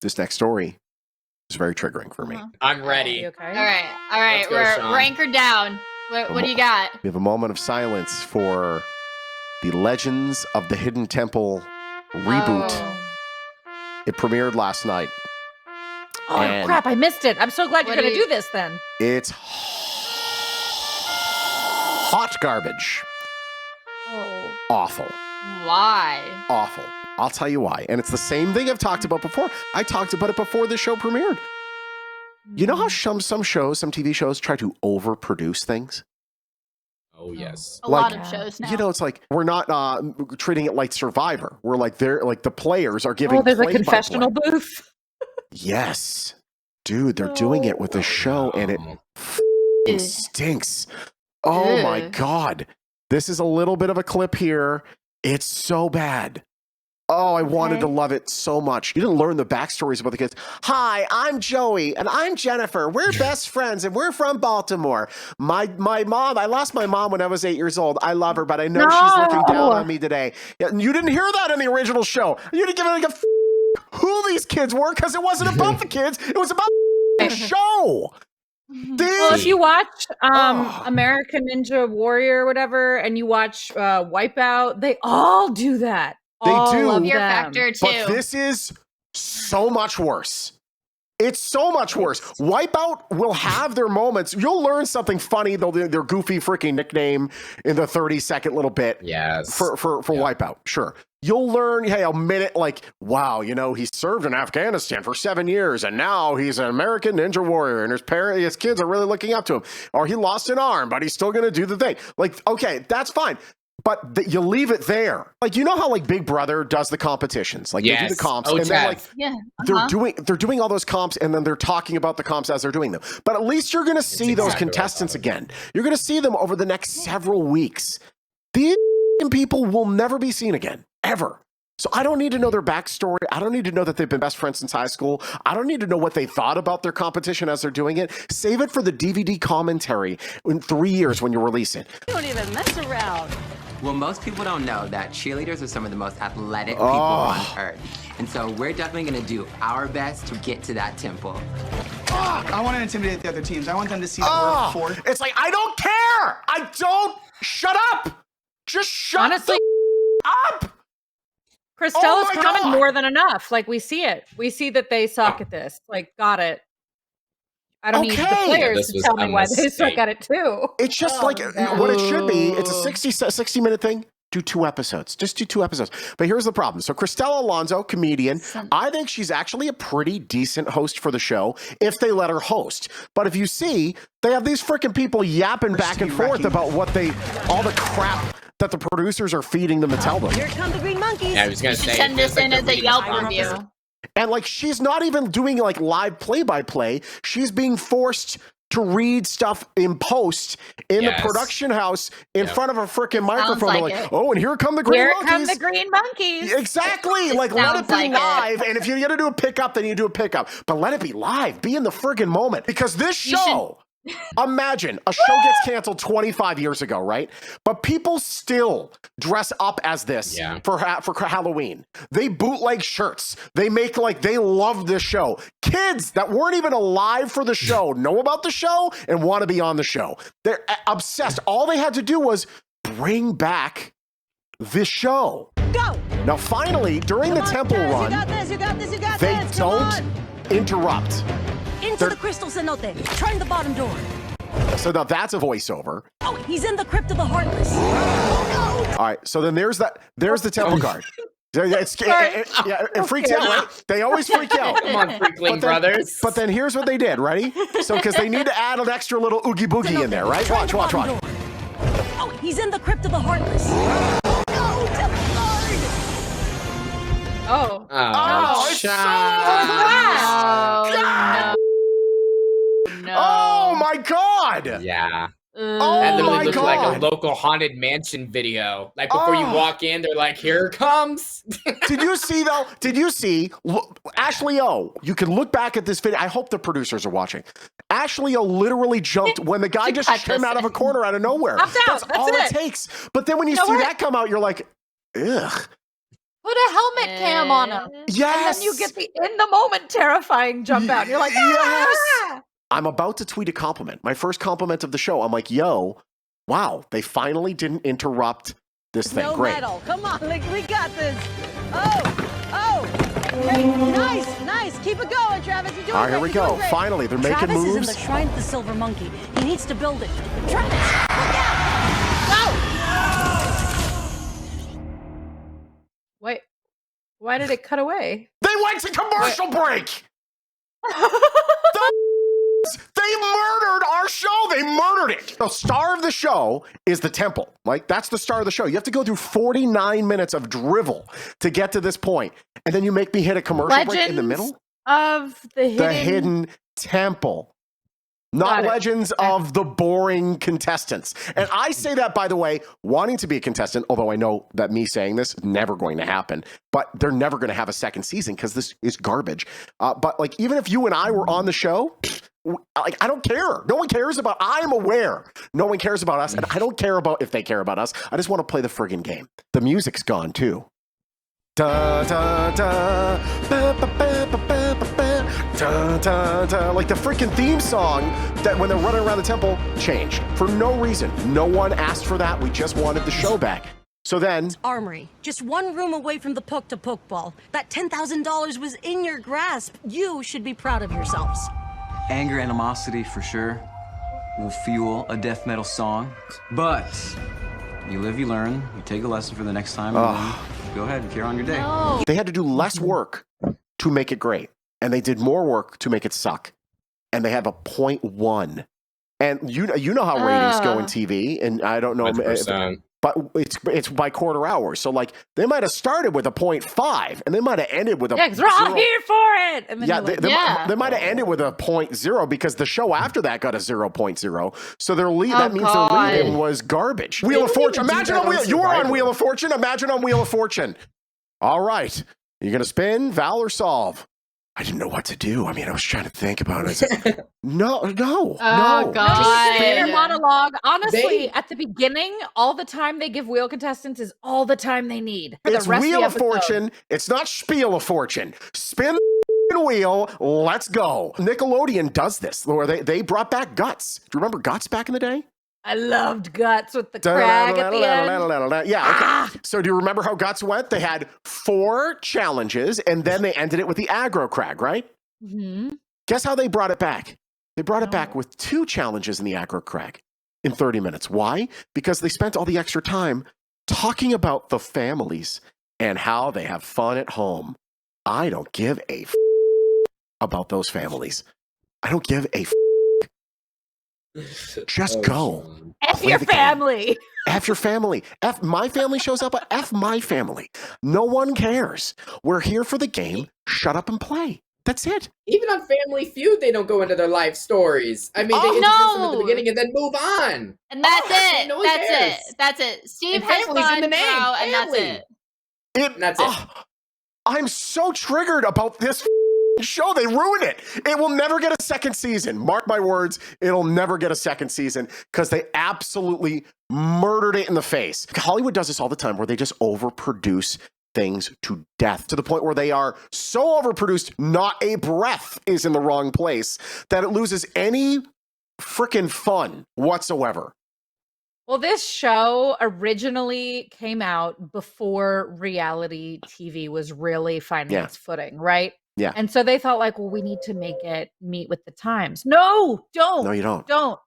this next story is very triggering for me. I'm ready. Okay. All right. Let's go, We're Shawn. rank her down. What do you got? We have a moment of silence for the Legends of the Hidden Temple reboot. Oh. It premiered last night. Oh, And crap. I missed it. I'm so glad What you're going do to you- do this then. It's hot garbage. Oh. Awful. Why? Awful. I'll tell you why. And it's the same thing I've talked about before. I talked about it before the show premiered. You know how some shows, some TV shows try to overproduce things? Oh, yes. A Like, lot of shows now. You know, it's like we're not treating it like Survivor. We're like they're like the players are giving. Oh, there's a play-by-play. confessional booth. Yes, dude, they're doing it with the show, and it Ugh. stinks. Oh my Ugh. god, this is a little bit of a clip here. It's so bad. Oh, I wanted to love it so much. You didn't learn the backstories about the kids. Hi, I'm Joey, and I'm Jennifer. We're best friends, and we're from Baltimore. My mom, I lost my mom when I was 8 years old. I love her, but I know she's looking down on me today. Yeah, you didn't hear that in the original show. You didn't give it like a who these kids were, because it wasn't about the kids. It was about the show. Well, if you watch American Ninja Warrior or whatever, and you watch Wipeout, they all do that. They All do. of Fear them. Factor too. But this is so much worse. It's so much worse. Wipeout will have their moments. You'll learn something funny. They'll do their goofy freaking nickname in the 30-second little bit. Yes. For Wipeout, sure. You'll learn, hey, a minute, like, wow, you know, he served in Afghanistan for 7 years, and now he's an American Ninja Warrior, and his kids are really looking up to him. Or he lost an arm, but he's still going to do the thing. Like, okay, that's fine. But you leave it there. Like, you know how like Big Brother does the competitions? Like they do the comps, and then like they're doing all those comps, and then they're talking about the comps as they're doing them. But at least you're going to see those contestants again. You're going to see them over the next several weeks. These people will never be seen again, ever. So I don't need to know their backstory. I don't need to know that they've been best friends since high school. I don't need to know what they thought about their competition as they're doing it. Save it for the DVD commentary in 3 years when you release it. You don't even mess around. Well, most people don't know that cheerleaders are some of the most athletic people on earth. And so we're definitely going to do our best to get to that temple. I want to intimidate the other teams. I want them to see that we're four. It's like, I don't care. I don't. Shut up. Just shut up. Christella's comment more than enough. Like, we see it. We see that they suck at this. Like, got it. I don't need the players to tell me why they suck at it too. It's just like what it should be. It's a 60-minute thing. Do 2 episodes. Just do 2 episodes. But here's the problem. So Cristela Alonso, comedian, I think she's actually a pretty decent host for the show if they let her host. But if you see, they have these freaking people yapping back and forth about all the crap that the producers are feeding them to tell them. Here come the green monkeys. Yeah, I was going to say. Send this in as a Yelp review. And like, she's not even doing like live play-by-play. She's being forced to read stuff in post in the production house in front of a freaking microphone. Like oh, and here come the green monkeys. Here come the green monkeys. Exactly. Like, let it be live. And if you're going to do a pickup, then you do a pickup. But let it be live. Be in the friggin' moment. Because this show... Imagine a show gets canceled 25 years ago, right? But people still dress up as this for Halloween. They bootleg shirts. They make like they love this show. Kids that weren't even alive for the show know about the show and want to be on the show. They're obsessed. All they had to do was bring back this show. Go! Now, finally, during the temple run, they don't interrupt. Into the crystal cenote. Turn the bottom door. So now that's a voiceover. Oh, he's in the crypt of the heartless. All right, so then there's the temple card. It freaks out, right? They always freak out. Come on, Freakling Brothers. But then here's what they did. Ready? So because they need to add an extra little oogie boogie in there, right? Watch. Oh, he's in the crypt of the heartless. It's so bad. No. Oh my God! Yeah. Oh That literally my looks God! like a local haunted mansion video. Like before you walk in, they're like, "Here it comes." Did you see though? Ashley O? You can look back at this video. I hope the producers are watching. Ashley O literally jumped when the guy just came out of a corner out of nowhere. That's all it takes. But then when you see that come out, you're like, ugh. Put a helmet cam on him. Yes. And then you get the in the moment terrifying jump out. And you're like, yes. I'm about to tweet a compliment. My first compliment of the show. I'm like, yo, wow, they finally didn't interrupt this thing. No Great. metal. Come on, like, we got this. Great. Nice. Keep it going, Travis. You're doing All right, here great. we You're go. doing great. Finally, they're making Travis moves. is in the Shrine of the Silver Monkey. He needs to build it. Travis, look out! Wait, why did it cut away? They went to commercial break. They murdered our show. They murdered it. The star of the show is the temple. Like, that's the star of the show. You have to go through 49 minutes of drivel to get to this point. And then you make me hit a commercial break in the middle? Of the hidden temple. Not legends of the boring contestants. And I say that, by the way, wanting to be a contestant, although I know that me saying this is never going to happen, but they're never going to have a second season because this is garbage. But like, even if you and I were on the show, like, I don't care. No one cares about, I'm aware. No one cares about us. And I don't care about if they care about us. I just want to play the friggin' game. The music's gone too. Da, da, da, ba, ba, ba, ba, ba, ba, ba, da, da, da. Like the freaking theme song that when they're running around the temple changed for no reason. No one asked for that. We just wanted the show back. So then, Armory, just one room away from the Poke to Poke Ball. That $10,000 was in your grasp. You should be proud of yourselves. Anger, animosity, for sure, will fuel a death metal song. But you live, you learn. You take a lesson for the next time. And then go ahead and carry on your day. No. They had to do less work to make it great. And they did more work to make it suck. And they have a 0.1. And you know how ratings go in TV. And I don't know. 100%. But it's by quarter hours. So, like, they might have started with a 0.5. And they might have ended with a because we're all here for it. And then they might have ended with a 0.0 because the show after that got a 0.0. So their lead, that means their lead-in was garbage. Wheel of Fortune. Imagine on Wheel. You were on Wheel of Fortune. Imagine on Wheel of Fortune. All right. You're going to spin, Val, or solve? I didn't know what to do. I mean, I was trying to think about it. No. God. Their monologue. Honestly, at the beginning, all the time they give wheel contestants is all the time they need. For It's the rest Wheel of of Fortune. It's not Spiel of Fortune. Spin the wheel. Let's go. Nickelodeon does this, where they brought back Guts. Do you remember Guts back in the day? I loved Guts with the crag at the end. Yeah. Okay. So do you remember how Guts went? They had 4 challenges, and then they ended it with the aggro crag, right? Mm-hmm. Guess how they brought it back? They brought it back with 2 challenges in the aggro crag in 30 minutes. Why? Because they spent all the extra time talking about the families and how they have fun at home. I don't give a about those families. I don't give a Just go. F your family. F your family. F my family shows up, but F my family. No one cares. We're here for the game. Shut up and play. That's it. Even on Family Feud, they don't go into their life stories. I mean, they introduce them at the beginning and then move on. And that's it. No one That's cares. it. That's it. Steve And has family's fun, in the name. bro, and that's Family. it. That's it. I'm so triggered about this show. They ruined it. It will never get a second season. Mark my words, it'll never get a second season because they absolutely murdered it in the face. Hollywood does this all the time where they just overproduce things to death to the point where they are so overproduced, not a breath is in the wrong place, that it loses any freaking fun whatsoever. Well, this show originally came out before reality TV was really finding its footing, right? Yeah. And so they thought, like, well, we need to make it meet with the times. No, don't. No, you don't. Don't.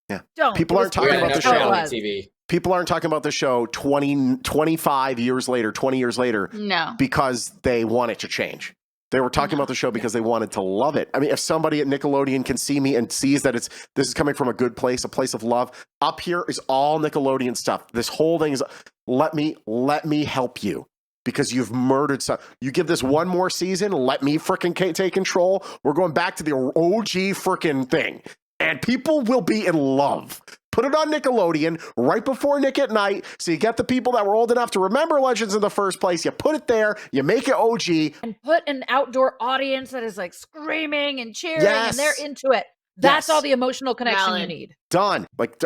Yeah. Don't. People aren't talking about the show. TV. People aren't talking about the show 25 years later, 20 years later, No. because they want it to change. They were talking about the show because they wanted to love it. I mean, if somebody at Nickelodeon can see me and sees that this is coming from a good place, a place of love, up here is all Nickelodeon stuff. This whole thing is, let me help you. Because you've murdered some. You give this one more season, let me freaking take control. We're going back to the OG freaking thing. And people will be in love. Put it on Nickelodeon right before Nick at Night. So you get the people that were old enough to remember Legends in the first place. You put it there. You make it OG. And put an outdoor audience that is like screaming and cheering Yes. and they're into it. That's Yes. all the emotional connection you Valid. need. Done. Like,